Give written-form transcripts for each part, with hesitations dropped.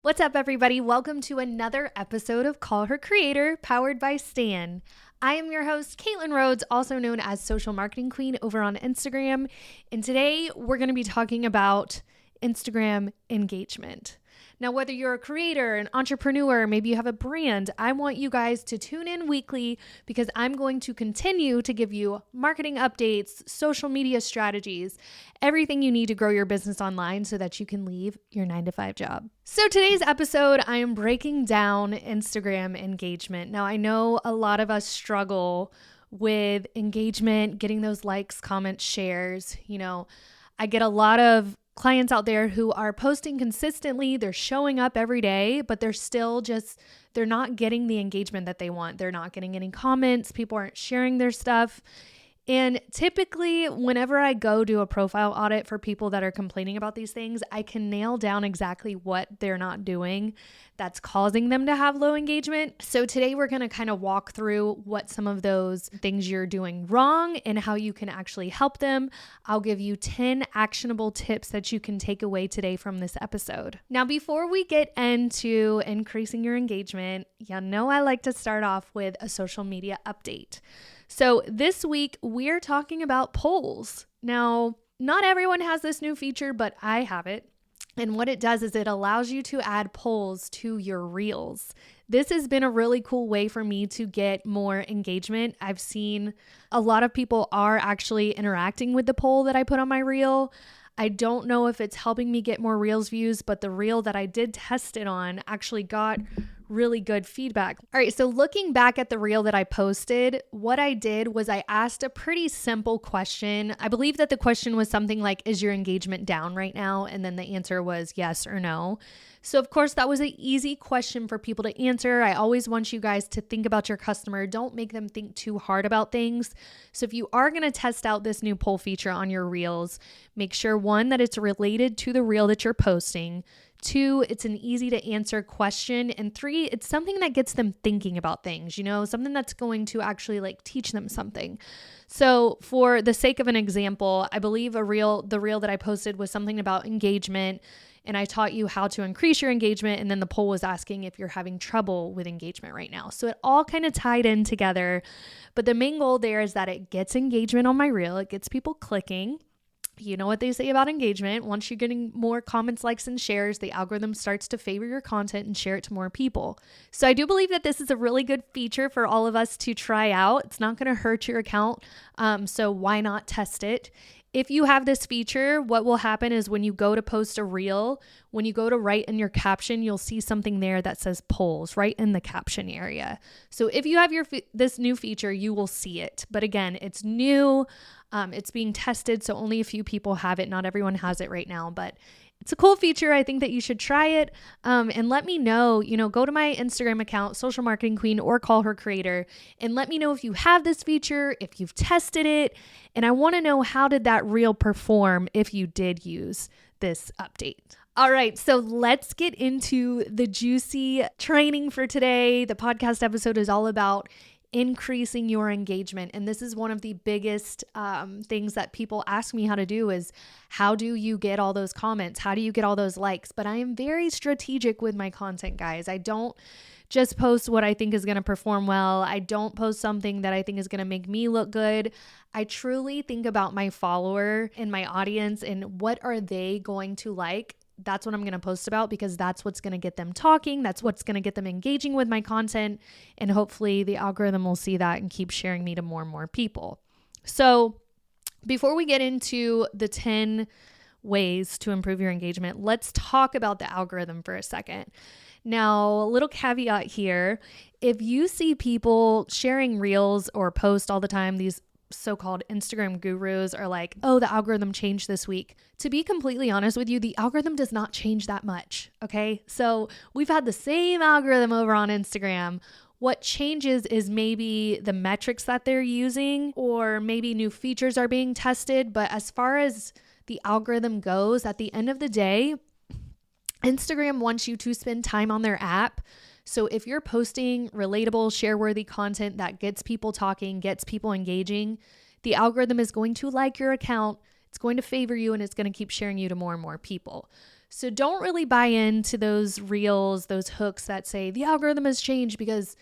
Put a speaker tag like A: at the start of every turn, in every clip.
A: What's up, everybody? Welcome to another episode of Call Her Creator, powered by Stan. I am your host, Caitlin Rhodes, also known as Social Marketing Queen over on Instagram. And today we're going to be talking about Instagram engagement. Now, whether you're a creator, an entrepreneur, maybe you have a brand, I want you guys to tune in weekly because I'm going to continue to give you marketing updates, social media strategies, everything you need to grow your business online so that you can leave your 9-to-5 job. So today's episode, I am breaking down Instagram engagement. Now, I know a lot of us struggle with engagement, getting those likes, comments, shares. I get a lot of clients out there who are posting consistently, they're showing up every day, but they're not getting the engagement that they want. They're not getting any comments. People aren't sharing their stuff. And typically, whenever I go do a profile audit for people that are complaining about these things, I can nail down exactly what they're not doing that's causing them to have low engagement. So today we're going to kind of walk through what some of those things you're doing wrong and how you can actually help them. I'll give you 10 actionable tips that you can take away today from this episode. Now, before we get into increasing your engagement, I like to start off with a social media update. So this week, we're talking about polls. Now, not everyone has this new feature, but I have it. And what it does is it allows you to add polls to your reels. This has been a really cool way for me to get more engagement. I've seen a lot of people are actually interacting with the poll that I put on my reel. I don't know if it's helping me get more reels views, but the reel that I did test it on actually got really good feedback. All right, so looking back at the reel that I posted, what I did was I asked a pretty simple question. I believe that the question was something like, is your engagement down right now? And then the answer was yes or no. So of course, that was an easy question for people to answer. I always want you guys to think about your customer. Don't make them think too hard about things. So if you are going to test out this new poll feature on your reels, make sure, one, that it's related to the reel that you're posting. 2, it's an easy to answer question. And 3, it's something that gets them thinking about things, something that's going to actually teach them something. So for the sake of an example, I believe the reel that I posted was something about engagement, and I taught you how to increase your engagement. And then the poll was asking if you're having trouble with engagement right now. So it all kind of tied in together. But the main goal there is that it gets engagement on my reel. It gets people clicking. You know what they say about engagement. Once you're getting more comments, likes, and shares, the algorithm starts to favor your content and share it to more people. So I do believe that this is a really good feature for all of us to try out. It's not going to hurt your account. So why not test it? If you have this feature, what will happen is when you go to post a reel, when you go to write in your caption, you'll see something there that says polls right in the caption area. So if you have this new feature, you will see it. But again, it's new. It's being tested, so only a few people have it. Not everyone has it right now, but it's a cool feature. I think that you should try it. And let me know, go to my Instagram account, Social Marketing Queen, or Call Her Creator, and let me know if you have this feature, if you've tested it. And I want to know, how did that reel perform if you did use this update? All right, so let's get into the juicy training for today. The podcast episode is all about increasing your engagement. And this is one of the biggest things that people ask me how to do is, how do you get all those comments? How do you get all those likes? But I am very strategic with my content, guys. I don't just post what I think is going to perform well. I don't post something that I think is going to make me look good. I truly think about my follower and my audience and what are they going to like. That's what I'm going to post about, because that's what's going to get them talking. That's what's going to get them engaging with my content. And hopefully the algorithm will see that and keep sharing me to more and more people. So before we get into the 10 ways to improve your engagement, let's talk about the algorithm for a second. Now, a little caveat here. If you see people sharing reels or post all the time, these so-called Instagram gurus are like, oh, the algorithm changed this week. To be completely honest with you, the algorithm does not change that much. Okay. So we've had the same algorithm over on Instagram. What changes is maybe the metrics that they're using, or maybe new features are being tested. But as far as the algorithm goes, at the end of the day, Instagram wants you to spend time on their app. So if you're posting relatable, share-worthy content that gets people talking, gets people engaging, the algorithm is going to like your account, it's going to favor you, and it's going to keep sharing you to more and more people. So don't really buy into those reels, those hooks that say the algorithm has changed, because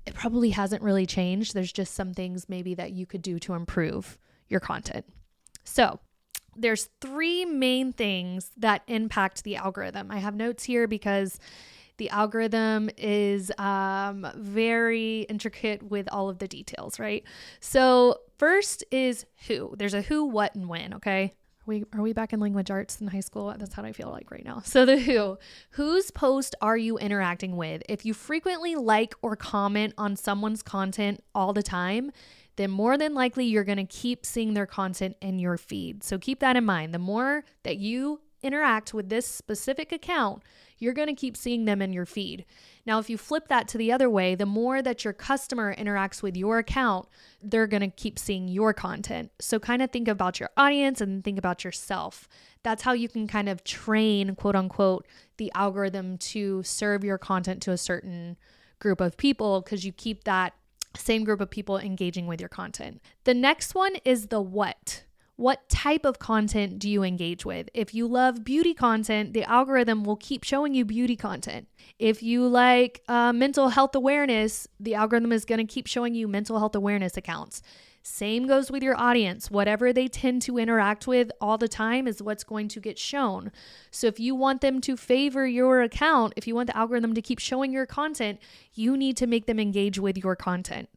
A: it probably hasn't really changed. There's just some things maybe that you could do to improve your content. So there's 3 main things that impact the algorithm. I have notes here because the algorithm is very intricate with all of the details, right? So first is who. There's a who, what, and when, okay? Are we back in language arts in high school? That's how I feel like right now. So the who. Whose post are you interacting with? If you frequently like or comment on someone's content all the time, then more than likely you're going to keep seeing their content in your feed. So keep that in mind. The more that you interact with this specific account, you're going to keep seeing them in your feed. Now, if you flip that to the other way, the more that your customer interacts with your account, they're going to keep seeing your content. So kind of think about your audience and think about yourself. That's how you can kind of train, quote unquote, the algorithm to serve your content to a certain group of people, because you keep that same group of people engaging with your content. The next one is the what. What type of content do you engage with? If you love beauty content, the algorithm will keep showing you beauty content. If you like mental health awareness, the algorithm is going to keep showing you mental health awareness accounts. Same goes with your audience. Whatever they tend to interact with all the time is what's going to get shown. So if you want them to favor your account, if you want the algorithm to keep showing your content, you need to make them engage with your content.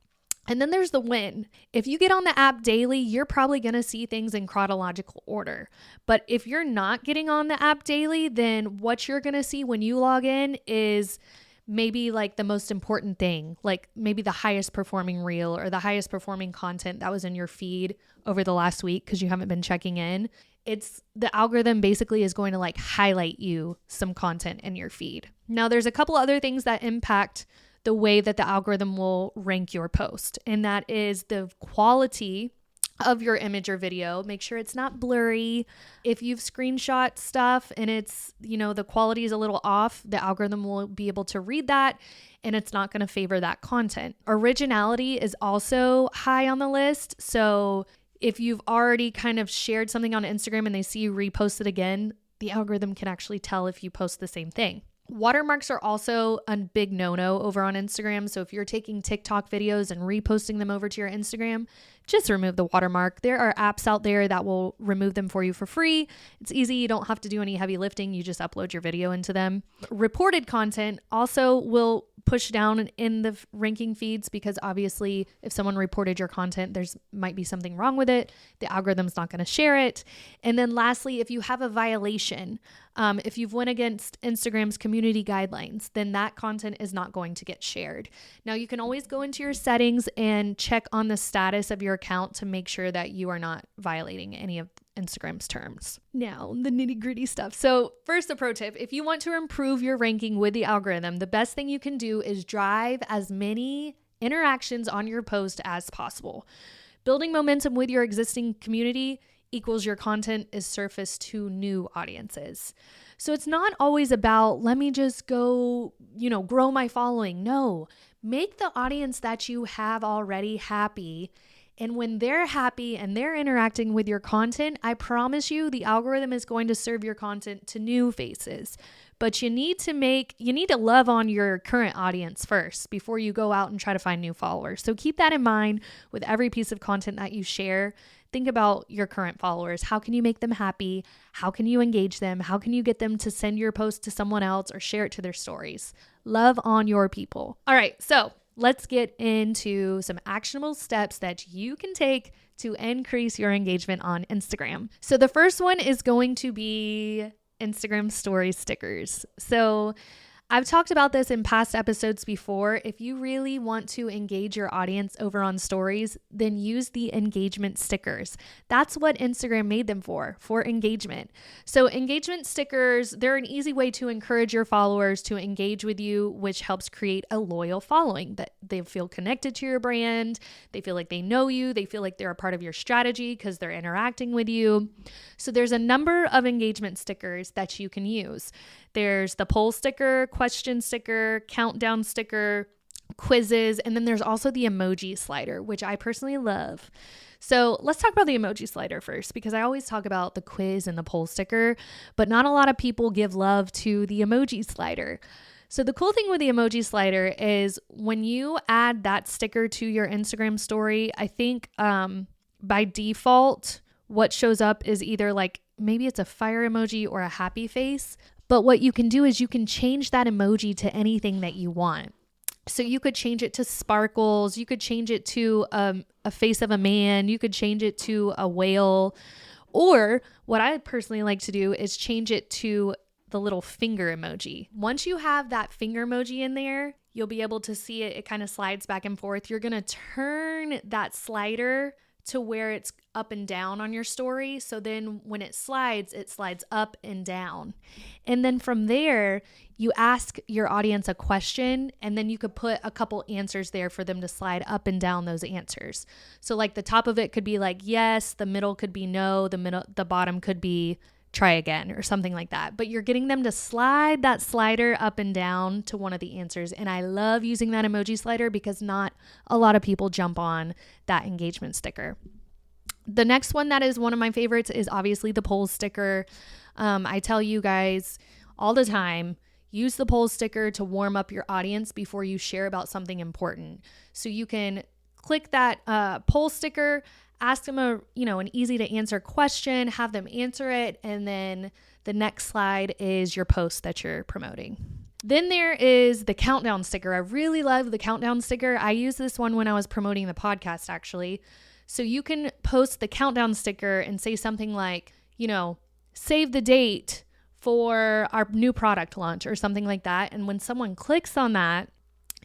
A: And then there's the when. If you get on the app daily, you're probably going to see things in chronological order. But if you're not getting on the app daily, then what you're going to see when you log in is maybe like the most important thing, like maybe the highest performing reel or the highest performing content that was in your feed over the last week because you haven't been checking in. It's the algorithm basically is going to like highlight you some content in your feed. Now, there's a couple other things that impact the way that the algorithm will rank your post, and that is the quality of your image or video. Make sure it's not blurry. If you've screenshot stuff and it's, the quality is a little off, the algorithm will be able to read that and it's not going to favor that content. Originality is also high on the list. So if you've already kind of shared something on Instagram and they see you repost it again, the algorithm can actually tell if you post the same thing. Watermarks are also a big no-no over on Instagram. So if you're taking TikTok videos and reposting them over to your Instagram, just remove the watermark. There are apps out there that will remove them for you for free. It's easy. You don't have to do any heavy lifting. You just upload your video into them. Reported content also will push down in the ranking feeds because obviously if someone reported your content, there's might be something wrong with it. The algorithm's not going to share it. And then lastly, if you have a violation, if you've went against Instagram's community guidelines, then that content is not going to get shared. Now you can always go into your settings and check on the status of your account to make sure that you are not violating any of Instagram's terms. Now, the nitty gritty stuff. So first, a pro tip, if you want to improve your ranking with the algorithm, the best thing you can do is drive as many interactions on your post as possible. Building momentum with your existing community equals your content is surfaced to new audiences. So it's not always about, let me just go, grow my following. No, make the audience that you have already happy. And when they're happy and they're interacting with your content, I promise you the algorithm is going to serve your content to new faces. But you need to love on your current audience first before you go out and try to find new followers. So keep that in mind with every piece of content that you share. Think about your current followers. How can you make them happy? How can you engage them? How can you get them to send your post to someone else or share it to their stories? Love on your people. All right, so let's get into some actionable steps that you can take to increase your engagement on Instagram. So the first one is going to be Instagram story stickers. So I've talked about this in past episodes before. If you really want to engage your audience over on stories, then use the engagement stickers. That's what Instagram made them for engagement. So engagement stickers, they're an easy way to encourage your followers to engage with you, which helps create a loyal following that they feel connected to your brand. They feel like they know you. They feel like they're a part of your strategy because they're interacting with you. So there's a number of engagement stickers that you can use. There's the poll sticker, question sticker, countdown sticker, quizzes, and then there's also the emoji slider, which I personally love. So let's talk about the emoji slider first, because I always talk about the quiz and the poll sticker, but not a lot of people give love to the emoji slider. So the cool thing with the emoji slider is when you add that sticker to your Instagram story, I think by default, what shows up is either like maybe it's a fire emoji or a happy face. But what you can do is you can change that emoji to anything that you want. So you could change it to sparkles. You could change it to a face of a man. You could change it to a whale. Or what I personally like to do is change it to the little finger emoji. Once you have that finger emoji in there, you'll be able to see it. It kind of slides back and forth. You're going to turn that slider to where it's up and down on your story. So then when it slides up and down. And then from there, you ask your audience a question, and then you could put a couple answers there for them to slide up and down those answers. So like the top of it could be like yes, the middle could be no, the bottom could be try again or something like that. But you're getting them to slide that slider up and down to one of the answers. And I love using that emoji slider because not a lot of people jump on that engagement sticker. The next one that is one of my favorites is obviously the poll sticker. I tell you guys all the time, use the poll sticker to warm up your audience before you share about something important. So you can click that poll sticker, ask them an easy to answer question, have them answer it, and then the next slide is your post that you're promoting. Then there is the countdown sticker. I really love the countdown sticker. I used this one when I was promoting the podcast, actually. So you can post the countdown sticker and say something like, save the date for our new product launch or something like that. And when someone clicks on that,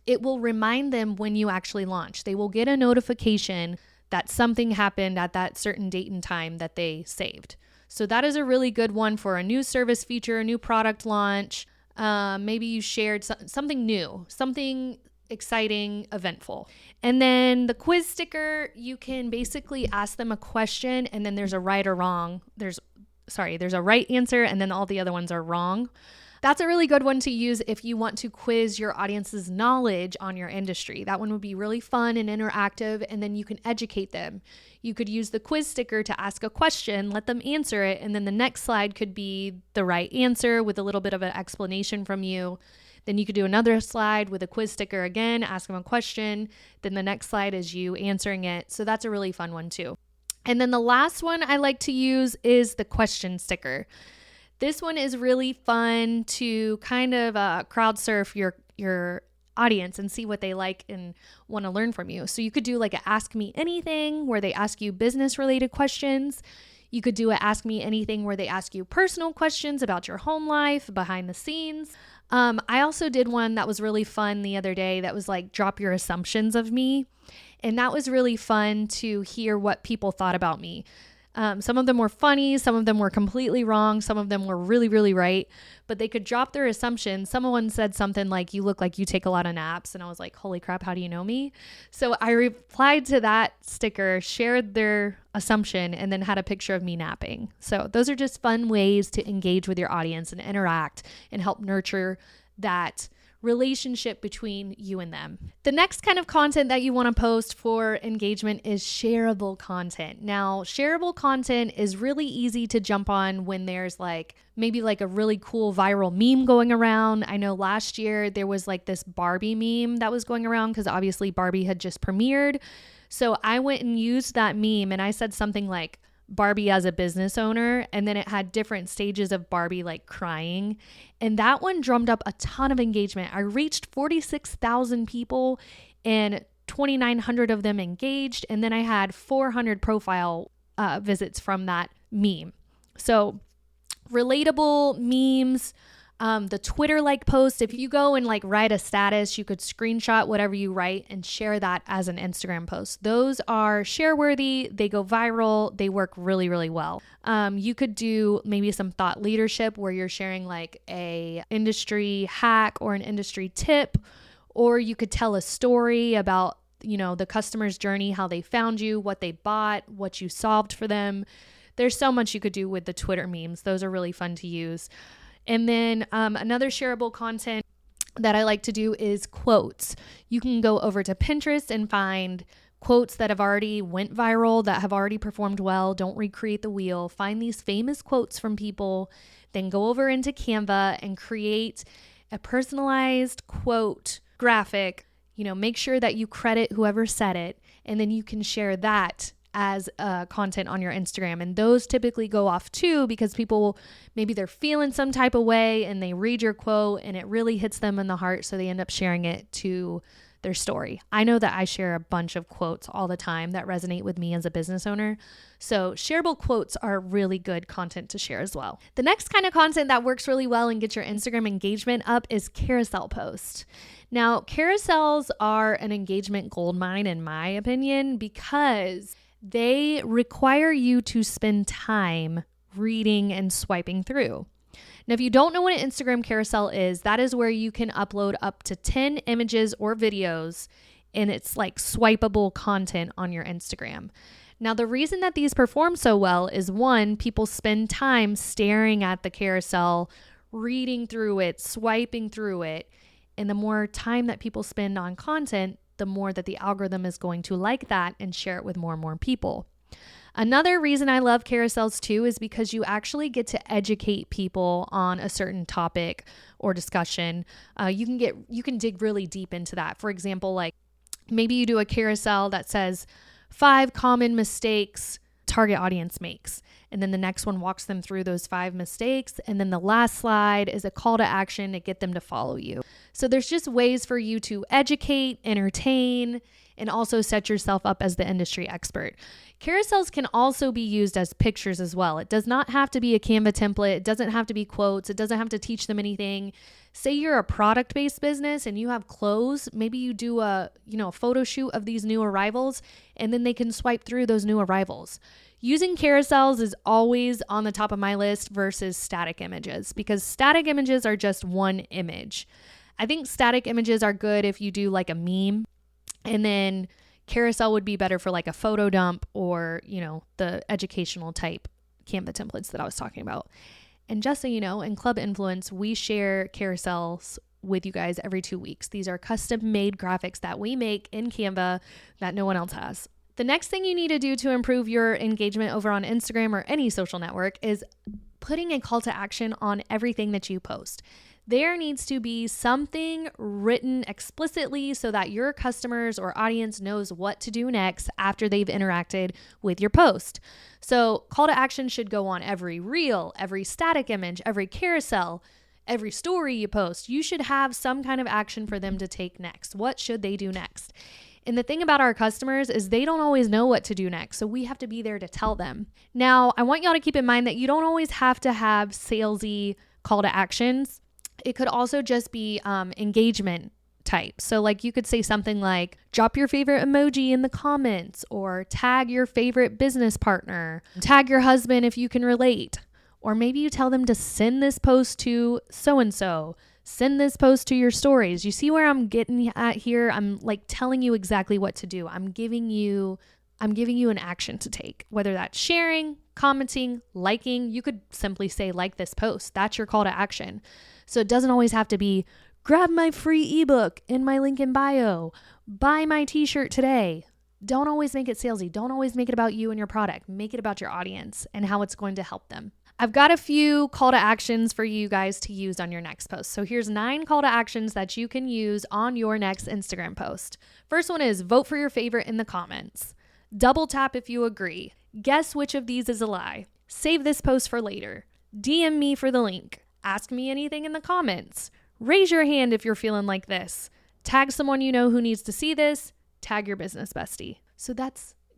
A: it will remind them when you actually launch. They will get a notification that something happened at that certain date and time that they saved. So that is a really good one for a new service feature, a new product launch. Maybe you shared something new, something exciting, eventful. And then the quiz sticker, you can basically ask them a question and then there's a right or wrong. There's a right answer and then all the other ones are wrong. That's a really good one to use if you want to quiz your audience's knowledge on your industry. That one would be really fun and interactive, and then you can educate them. You could use the quiz sticker to ask a question, let them answer it, and then the next slide could be the right answer with a little bit of an explanation from you. Then you could do another slide with a quiz sticker again, ask them a question. Then the next slide is you answering it. So that's a really fun one too. And then the last one I like to use is the question sticker. This one is really fun to kind of crowd surf your audience and see what they like and want to learn from you. So you could do like a Ask Me Anything where they ask you business related questions. You could do a Ask Me Anything where they ask you personal questions about your home life, behind the scenes. I also did one that was really fun the other day that was like drop your assumptions of me. And that was really fun to hear what people thought about me. Some of them were funny, some of them were completely wrong, some of them were really, really right, but they could drop their assumptions. Someone said something like, you look like you take a lot of naps. And I was like, holy crap, how do you know me? So I replied to that sticker, shared their assumption, and then had a picture of me napping. So those are just fun ways to engage with your audience and interact and help nurture that relationship between you and them. The next kind of content that you want to post for engagement is shareable content. Now, shareable content is really easy to jump on when there's maybe a really cool viral meme going around. I know last year there was this Barbie meme that was going around because obviously Barbie had just premiered. So I went and used that meme and I said something like, Barbie as a business owner, and then it had different stages of Barbie crying, and that one drummed up a ton of engagement. I reached 46,000 people and 2,900 of them engaged, and then I had 400 profile visits from that meme. So relatable memes, the Twitter post, if you go and write a status, you could screenshot whatever you write and share that as an Instagram post. Those are share worthy. They go viral. They work really, really well. You could do maybe some thought leadership where you're sharing a industry hack or an industry tip, or you could tell a story about, the customer's journey, how they found you, what they bought, what you solved for them. There's so much you could do with the Twitter memes. Those are really fun to use. And then another shareable content that I like to do is quotes. You can go over to Pinterest and find quotes that have already went viral, that have already performed well. Don't recreate the wheel. Find these famous quotes from people, then go over into Canva and create a personalized quote graphic. Make sure that you credit whoever said it, and then you can share that as content on your Instagram. And those typically go off too, because people, maybe they're feeling some type of way and they read your quote and it really hits them in the heart, so they end up sharing it to their story. I know that I share a bunch of quotes all the time that resonate with me as a business owner. So shareable quotes are really good content to share as well. The next kind of content that works really well and gets your Instagram engagement up is carousel posts. Now, carousels are an engagement goldmine in my opinion, because they require you to spend time reading and swiping through. Now, if you don't know what an Instagram carousel is, that is where you can upload up to 10 images or videos, and it's like swipeable content on your Instagram. Now, the reason that these perform so well is, one, people spend time staring at the carousel, reading through it, swiping through it. And the more time that people spend on content, the more that the algorithm is going to like that and share it with more and more people. Another reason I love carousels too is because you actually get to educate people on a certain topic or discussion. You can dig really deep into that. For example, like maybe you do a carousel that says 5 common mistakes target audience makes. And then the next one walks them through those 5 mistakes. And then the last slide is a call to action to get them to follow you. So there's just ways for you to educate, entertain, and also set yourself up as the industry expert. Carousels can also be used as pictures as well. It does not have to be a Canva template. It doesn't have to be quotes. It doesn't have to teach them anything. Say you're a product-based business and you have clothes. Maybe you do a photo shoot of these new arrivals, and then they can swipe through those new arrivals. Using carousels is always on the top of my list versus static images, because static images are just one image. I think static images are good if you do like a meme, and then carousel would be better for like a photo dump or, the educational type Canva templates that I was talking about. And just so you know, in Club Influence, we share carousels with you guys every 2 weeks. These are custom made graphics that we make in Canva that no one else has. The next thing you need to do to improve your engagement over on Instagram or any social network is putting a call to action on everything that you post. There needs to be something written explicitly so that your customers or audience knows what to do next after they've interacted with your post. So call to action should go on every reel, every static image, every carousel, every story you post. You should have some kind of action for them to take next. What should they do next? And the thing about our customers is they don't always know what to do next. So we have to be there to tell them. Now, I want y'all to keep in mind that you don't always have to have salesy call to actions. It could also just be engagement type. So like you could say something like, drop your favorite emoji in the comments, or tag your favorite business partner, tag your husband if you can relate. Or maybe you tell them to send this post to so-and-so, send this post to your stories. You see where I'm getting at here? I'm like telling you exactly what to do. I'm giving you an action to take, whether that's sharing, commenting, liking. You could simply say, like this post. That's your call to action. So it doesn't always have to be, grab my free ebook in my link in bio, buy my t-shirt today. Don't always make it salesy. Don't always make it about you and your product. Make it about your audience and how it's going to help them. I've got a few call to actions for you guys to use on your next post. So here's 9 call to actions that you can use on your next Instagram post. First one is vote for your favorite in the comments. Double tap if you agree. Guess which of these is a lie. Save this post for later. DM me for the link. Ask me anything in the comments. Raise your hand if you're feeling like this. Tag someone you know who needs to see this. Tag your business bestie. So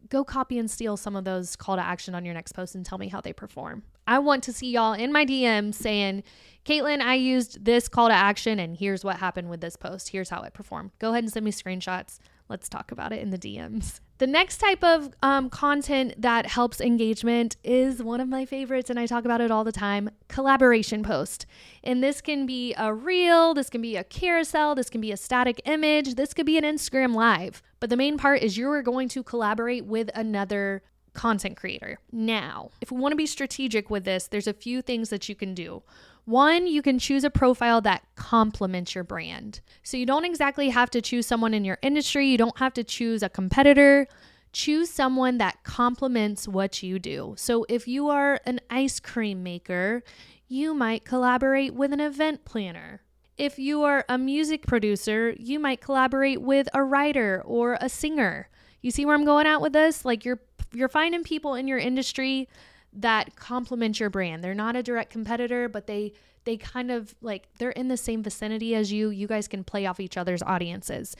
A: go copy and steal some of those call to action on your next post and tell me how they perform. I want to see y'all in my DMs saying, Caitlin, I used this call to action and here's what happened with this post. Here's how it performed. Go ahead and send me screenshots. Let's talk about it in the DMs. The next type of content that helps engagement is one of my favorites, and I talk about it all the time, collaboration post. And this can be a reel, this can be a carousel, this can be a static image, this could be an Instagram live. But the main part is you're going to collaborate with another content creator. Now, if we want to be strategic with this, there's a few things that you can do. One, you can choose a profile that complements your brand. So you don't exactly have to choose someone in your industry. You don't have to choose a competitor. Choose someone that complements what you do. So if you are an ice cream maker, you might collaborate with an event planner. If you are a music producer, you might collaborate with a writer or a singer. You see where I'm going at with this? Like you're finding people in your industry that complement your brand. They're not a direct competitor, but they kind of like they're in the same vicinity as you. You guys can play off each other's audiences.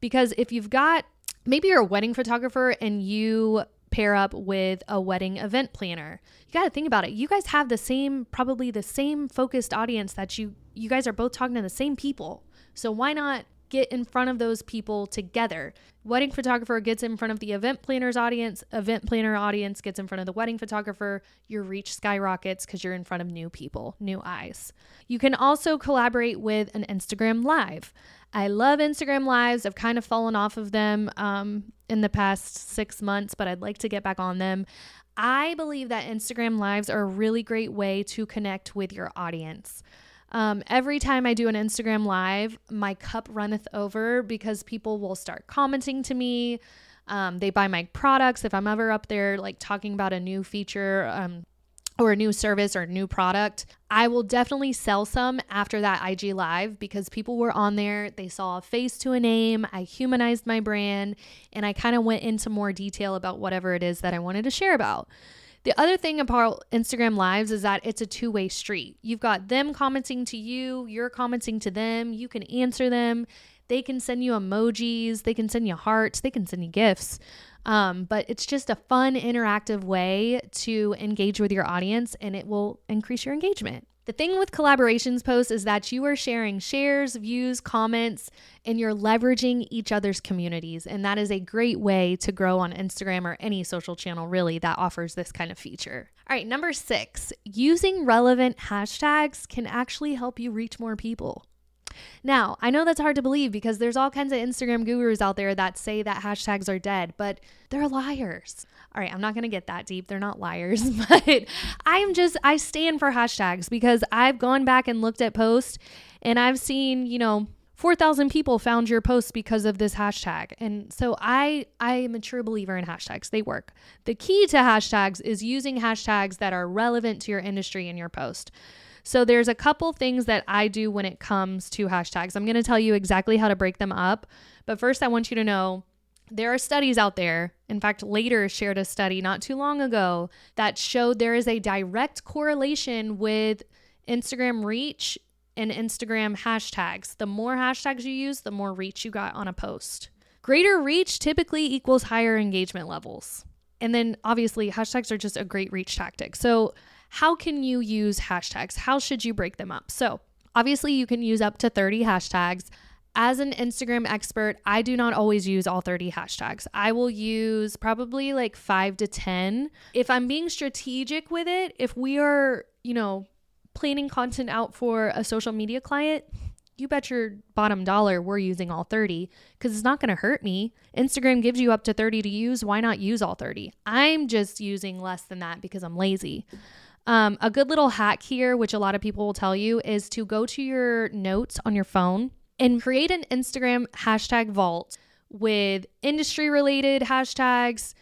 A: Because if you've got, maybe you're a wedding photographer and you pair up with a wedding event planner, you got to think about it. You guys have probably the same focused audience that you guys are both talking to the same people. So why not get in front of those people together? Wedding photographer gets in front of the event planner's audience. Event planner audience gets in front of the wedding photographer. Your reach skyrockets because you're in front of new people, new eyes. You can also collaborate with an Instagram Live. I love Instagram Lives. I've kind of fallen off of them in the past 6 months, but I'd like to get back on them. I believe that Instagram Lives are a really great way to connect with your audience. Every time I do an Instagram Live, my cup runneth over because people will start commenting to me. They buy my products. If I'm ever up there like talking about a new feature or a new service or new product, I will definitely sell some after that IG Live because people were on there. They saw a face to a name. I humanized my brand and I kind of went into more detail about whatever it is that I wanted to share about. The other thing about Instagram Lives is that it's a two-way street. You've got them commenting to you, you're commenting to them, you can answer them, they can send you emojis, they can send you hearts, they can send you gifts. But it's just a fun, interactive way to engage with your audience and it will increase your engagement. The thing with collaborations posts is that you are sharing shares, views, comments, and you're leveraging each other's communities. And that is a great way to grow on Instagram or any social channel really that offers this kind of feature. All right, number 6, using relevant hashtags can actually help you reach more people. Now, I know that's hard to believe because there's all kinds of Instagram gurus out there that say that hashtags are dead, but they're liars. All right, I'm not going to get that deep. They're not liars, but I stand for hashtags because I've gone back and looked at posts and I've seen, 4,000 people found your post because of this hashtag. And so I am a true believer in hashtags. They work. The key to hashtags is using hashtags that are relevant to your industry in your post. So there's a couple things that I do when it comes to hashtags. I'm going to tell you exactly how to break them up. But first, I want you to know there are studies out there. In fact, Later shared a study not too long ago that showed there is a direct correlation with Instagram reach and Instagram hashtags. The more hashtags you use, the more reach you got on a post. Greater reach typically equals higher engagement levels. And then obviously hashtags are just a great reach tactic. So how can you use hashtags? How should you break them up? So obviously you can use up to 30 hashtags. As an Instagram expert, I do not always use all 30 hashtags. I will use probably like 5 to 10. If I'm being strategic with it, if we are, planning content out for a social media client, you bet your bottom dollar we're using all 30 because it's not going to hurt me. Instagram gives you up to 30 to use. Why not use all 30? I'm just using less than that because I'm lazy. A good little hack here, which a lot of people will tell you, is to go to your notes on your phone and create an Instagram hashtag vault with industry related hashtags,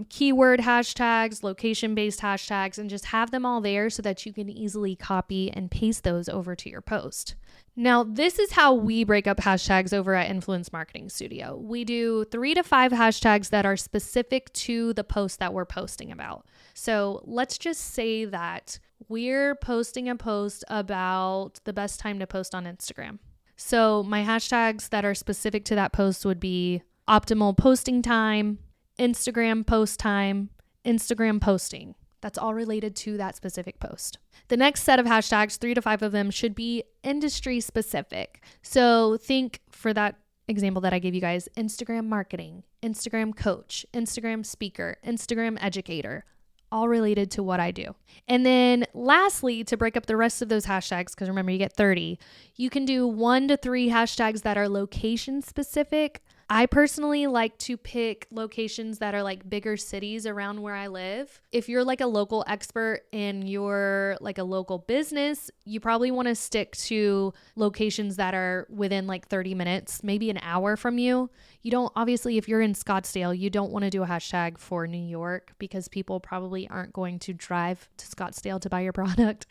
A: keyword hashtags, location-based hashtags, and just have them all there so that you can easily copy and paste those over to your post. Now, this is how we break up hashtags over at Influence Marketing Studio. We do 3 to 5 hashtags that are specific to the post that we're posting about. So let's just say that we're posting a post about the best time to post on Instagram. So my hashtags that are specific to that post would be optimal posting time, Instagram post time, Instagram posting. That's all related to that specific post. The next set of hashtags, 3 to 5 of them, should be industry specific. So think, for that example that I gave you guys, Instagram marketing, Instagram coach, Instagram speaker, Instagram educator, all related to what I do. And then lastly, to break up the rest of those hashtags, because remember you get 30, you can do 1 to 3 hashtags that are location specific, I personally like to pick locations that are like bigger cities around where I live. If you're like a local expert and you're like a local business, you probably want to stick to locations that are within like 30 minutes, maybe an hour from you. You don't, obviously, if you're in Scottsdale, you don't want to do a hashtag for New York because people probably aren't going to drive to Scottsdale to buy your product.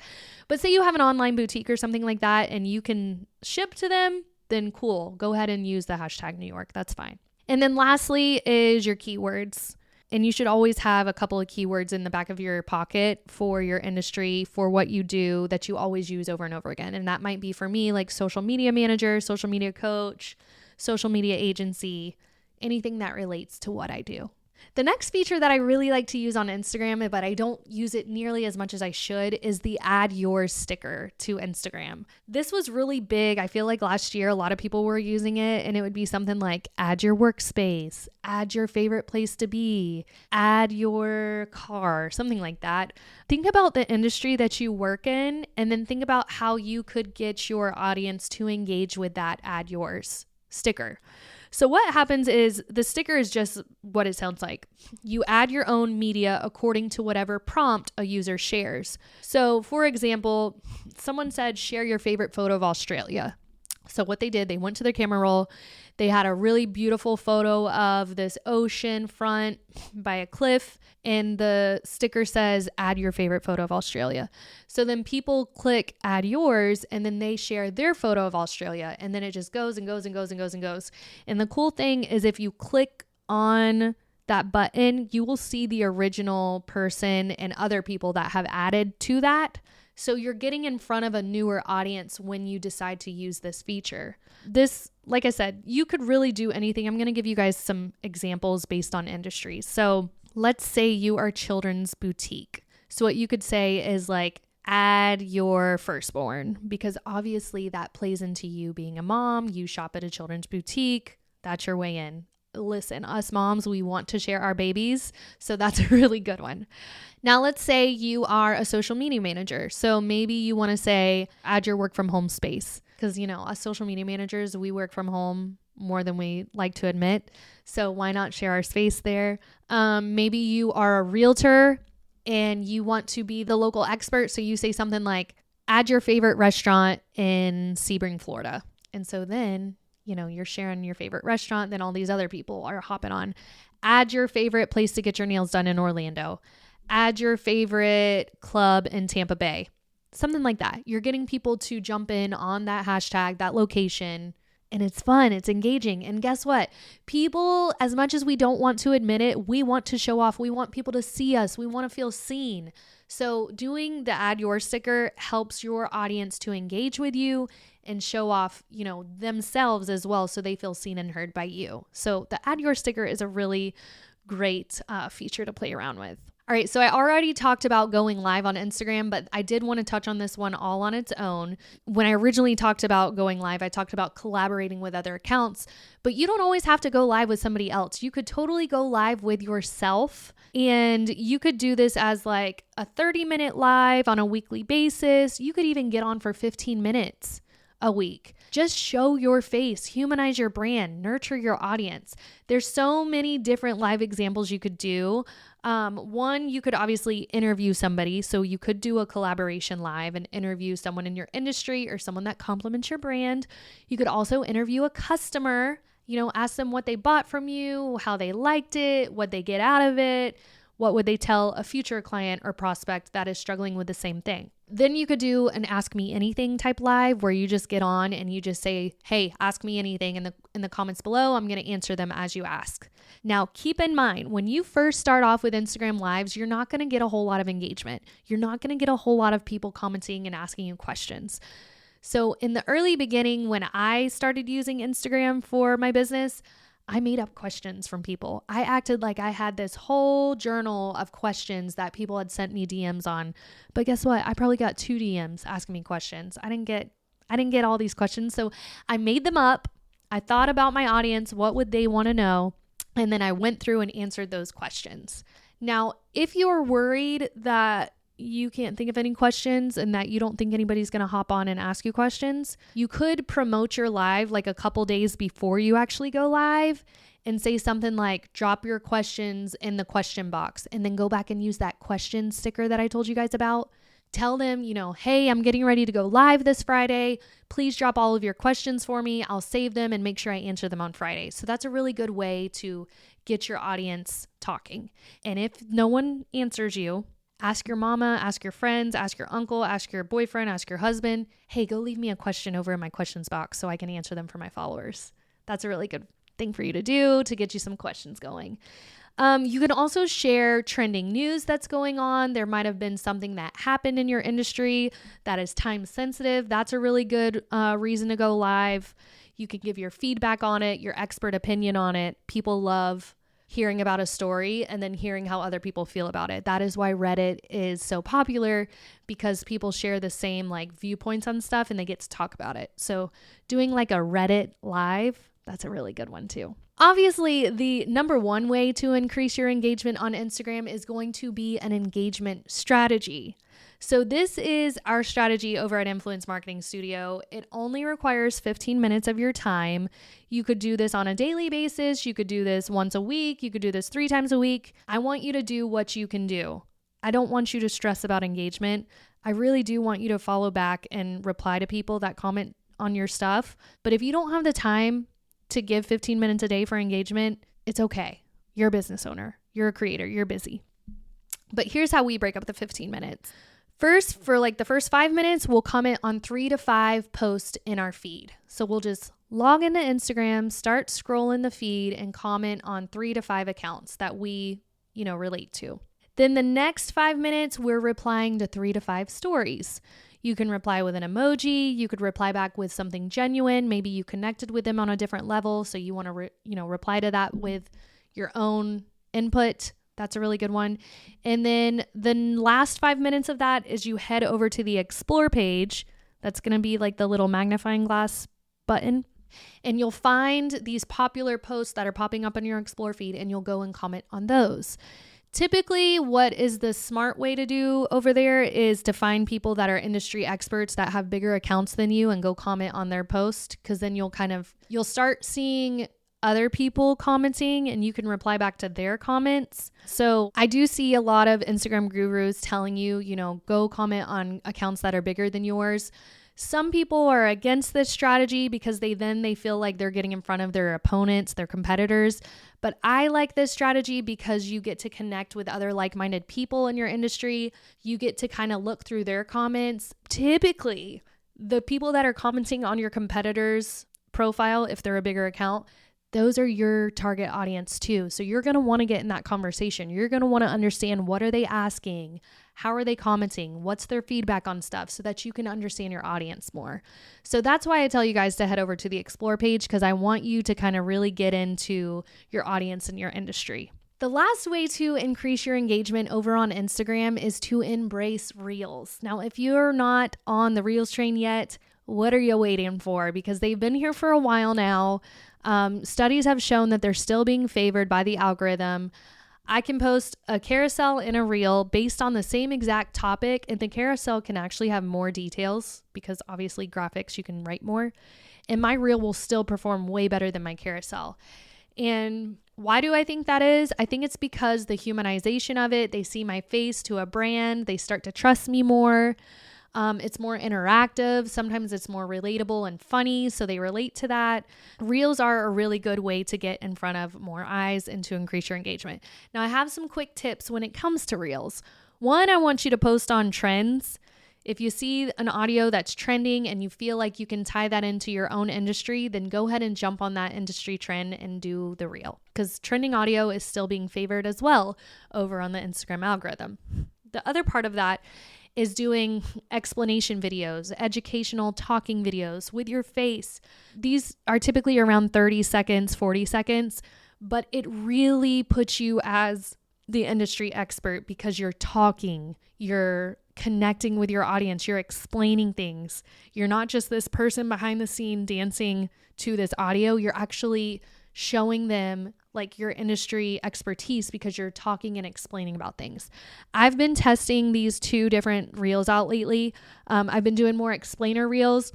A: But say you have an online boutique or something like that and you can ship to them, then cool, go ahead and use the hashtag New York. That's fine. And then lastly is your keywords. And you should always have a couple of keywords in the back of your pocket for your industry, for what you do that you always use over and over again. And that might be for me like social media manager, social media coach, social media agency, anything that relates to what I do. The next feature that I really like to use on Instagram, but I don't use it nearly as much as I should, is the Add Yours sticker to Instagram. This was really big. I feel like last year a lot of people were using it, and it would be something like add your workspace, add your favorite place to be, add your car, something like that. Think about the industry that you work in, and then think about how you could get your audience to engage with that Add Yours sticker. So what happens is the sticker is just what it sounds like. You add your own media according to whatever prompt a user shares. So for example, someone said, share your favorite photo of Australia. So what they did, they went to their camera roll. They had a really beautiful photo of this ocean front by a cliff, and the sticker says, add your favorite photo of Australia. So then people click add yours, and then they share their photo of Australia, and then it just goes and goes and goes and goes and goes. And the cool thing is if you click on that button, you will see the original person and other people that have added to that. So you're getting in front of a newer audience when you decide to use this feature. This, like I said, you could really do anything. I'm going to give you guys some examples based on industries. So let's say you are a children's boutique. So what you could say is like, add your firstborn, because obviously that plays into you being a mom. You shop at a children's boutique. That's your way in. Listen, us moms, we want to share our babies. So that's a really good one. Now, let's say you are a social media manager. So maybe you want to say, add your work from home space. Because, us social media managers, we work from home more than we like to admit. So why not share our space there? Maybe you are a realtor and you want to be the local expert. So you say something like, add your favorite restaurant in Sebring, Florida. And so then you're sharing your favorite restaurant, then all these other people are hopping on. Add your favorite place to get your nails done in Orlando. Add your favorite club in Tampa Bay. Something like that. You're getting people to jump in on that hashtag, that location, and it's fun, it's engaging. And guess what? People, as much as we don't want to admit it, we want to show off. We want people to see us. We want to feel seen. So doing the Add Your sticker helps your audience to engage with you and show off, themselves as well, so they feel seen and heard by you. So the Add Your sticker is a really great feature to play around with. All right, so I already talked about going live on Instagram, but I did want to touch on this one all on its own. When I originally talked about going live, I talked about collaborating with other accounts, but you don't always have to go live with somebody else. You could totally go live with yourself, and you could do this as like a 30-minute live on a weekly basis. You could even get on for 15 minutes a week. Just show your face, humanize your brand, nurture your audience. There's so many different live examples you could do. One, you could obviously interview somebody. So you could do a collaboration live and interview someone in your industry or someone that complements your brand. You could also interview a customer, ask them what they bought from you, how they liked it, what they get out of it. What would they tell a future client or prospect that is struggling with the same thing? Then you could do an Ask Me Anything type live where you just get on and you just say, hey, ask me anything in the comments below. I'm going to answer them as you ask. Now, keep in mind, when you first start off with Instagram Lives, you're not going to get a whole lot of engagement. You're not going to get a whole lot of people commenting and asking you questions. So in the early beginning, when I started using Instagram for my business, I made up questions from people. I acted like I had this whole journal of questions that people had sent me DMs on. But guess what? I probably got 2 DMs asking me questions. I didn't get all these questions. So I made them up. I thought about my audience. What would they want to know? And then I went through and answered those questions. Now, if you're worried that you can't think of any questions and that you don't think anybody's going to hop on and ask you questions, you could promote your live like a couple days before you actually go live and say something like, drop your questions in the question box, and then go back and use that question sticker that I told you guys about. Tell them, hey, I'm getting ready to go live this Friday. Please drop all of your questions for me. I'll save them and make sure I answer them on Friday. So that's a really good way to get your audience talking. And if no one answers you, ask your mama, ask your friends, ask your uncle, ask your boyfriend, ask your husband, hey, go leave me a question over in my questions box so I can answer them for my followers. That's a really good thing for you to do to get you some questions going. You can also share trending news that's going on. There might have been something that happened in your industry that is time sensitive. That's a really good reason to go live. You can give your feedback on it, your expert opinion on it. People love hearing about a story and then hearing how other people feel about it. That is why Reddit is so popular, because people share the same viewpoints on stuff and they get to talk about it. So doing like a Reddit live, that's a really good one too. Obviously, the number one way to increase your engagement on Instagram is going to be an engagement strategy. So this is our strategy over at Influence Marketing Studio. It only requires 15 minutes of your time. You could do this on a daily basis. You could do this once a week. You could do this 3 times a week. I want you to do what you can do. I don't want you to stress about engagement. I really do want you to follow back and reply to people that comment on your stuff. But if you don't have the time to give 15 minutes a day for engagement, it's okay. You're a business owner. You're a creator. You're busy. But here's how we break up the 15 minutes. First, for the first 5 minutes, we'll comment on 3 to 5 posts in our feed. So we'll just log into Instagram, start scrolling the feed, and comment on 3 to 5 accounts that we, relate to. Then the next 5 minutes, we're replying to 3 to 5 stories. You can reply with an emoji. You could reply back with something genuine. Maybe you connected with them on a different level, so you want to reply to that with your own input. That's a really good one. And then the last 5 minutes of that is you head over to the Explore page. That's going to be like the little magnifying glass button. And you'll find these popular posts that are popping up on your Explore feed, and you'll go and comment on those. Typically, what is the smart way to do over there is to find people that are industry experts that have bigger accounts than you and go comment on their post, because then you'll start seeing other people commenting and you can reply back to their comments. So I do see a lot of Instagram gurus telling you, go comment on accounts that are bigger than yours. Some people are against this strategy because they feel like they're getting in front of their opponents, their competitors. But I like this strategy because you get to connect with other like-minded people in your industry. You get to kind of look through their comments. Typically, the people that are commenting on your competitor's profile, if they're a bigger account, those are your target audience too. So you're going to want to get in that conversation. You're going to want to understand, what are they asking? How are they commenting? What's their feedback on stuff, so that you can understand your audience more. So that's why I tell you guys to head over to the Explore page, because I want you to kind of really get into your audience and your industry. The last way to increase your engagement over on Instagram is to embrace Reels. Now, if you're not on the Reels train yet, what are you waiting for? Because they've been here for a while now. Studies have shown that they're still being favored by the algorithm. I can post a carousel and a reel based on the same exact topic, and the carousel can actually have more details because obviously graphics, you can write more, and my reel will still perform way better than my carousel. And why do I think that is? I think it's because the humanization of it, they see my face to a brand, they start to trust me more. It's more interactive. Sometimes it's more relatable and funny, so they relate to that. Reels are a really good way to get in front of more eyes and to increase your engagement. Now, I have some quick tips when it comes to Reels. One, I want you to post on trends. If you see an audio that's trending and you feel like you can tie that into your own industry, then go ahead and jump on that industry trend and do the reel, because trending audio is still being favored as well over on the Instagram algorithm. The other part of that is doing explanation videos, educational talking videos with your face. These are typically around 30 seconds, 40 seconds, but it really puts you as the industry expert because you're talking, you're connecting with your audience, you're explaining things. You're not just this person behind the scene dancing to this audio. You're actually showing them like your industry expertise because you're talking and explaining about things. I've been testing these 2 different reels out lately. I've been doing more explainer reels,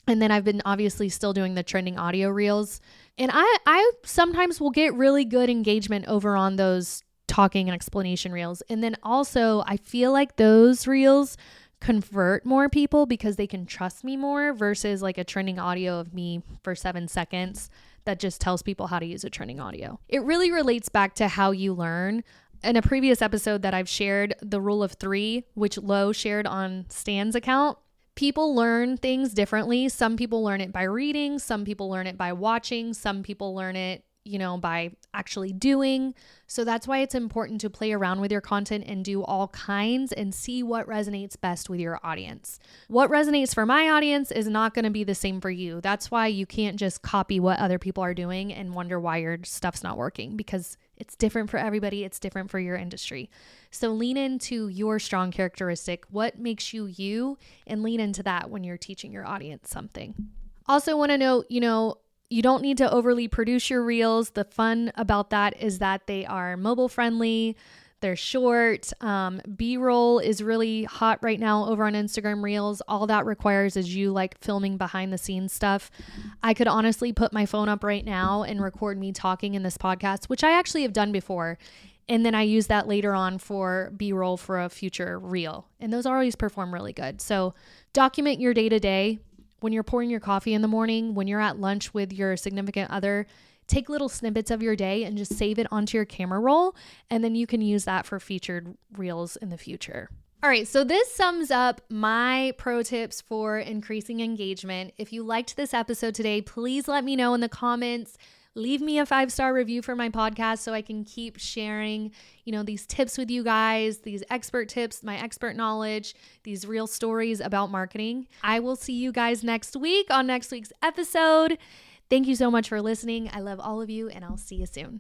A: and then I've been obviously still doing the trending audio reels. And I sometimes will get really good engagement over on those talking and explanation reels. And then also I feel like those reels convert more people because they can trust me more versus like a trending audio of me for 7 seconds that just tells people how to use a trending audio. It really relates back to how you learn. In a previous episode that I've shared, the rule of 3, which Lo shared on Stan's account, people learn things differently. Some people learn it by reading, some people learn it by watching, some people learn it, by actually doing. So that's why it's important to play around with your content and do all kinds and see what resonates best with your audience. What resonates for my audience is not going to be the same for you. That's why you can't just copy what other people are doing and wonder why your stuff's not working, because it's different for everybody. It's different for your industry. So lean into your strong characteristic, what makes you you, and lean into that when you're teaching your audience something. Also want to note, you don't need to overly produce your reels. The fun about that is that they are mobile friendly. They're short. B-roll is really hot right now over on Instagram Reels. All that requires is you like filming behind the scenes stuff. I could honestly put my phone up right now and record me talking in this podcast, which I actually have done before. And then I use that later on for B-roll for a future reel. And those always perform really good. So document your day-to-day. When you're pouring your coffee in the morning, when you're at lunch with your significant other, take little snippets of your day and just save it onto your camera roll. And then you can use that for featured reels in the future. All right, so this sums up my pro tips for increasing engagement. If you liked this episode today, please let me know in the comments. Leave me a 5-star review for my podcast so I can keep sharing, these tips with you guys, these expert tips, my expert knowledge, these real stories about marketing. I will see you guys next week on next week's episode. Thank you so much for listening. I love all of you, and I'll see you soon.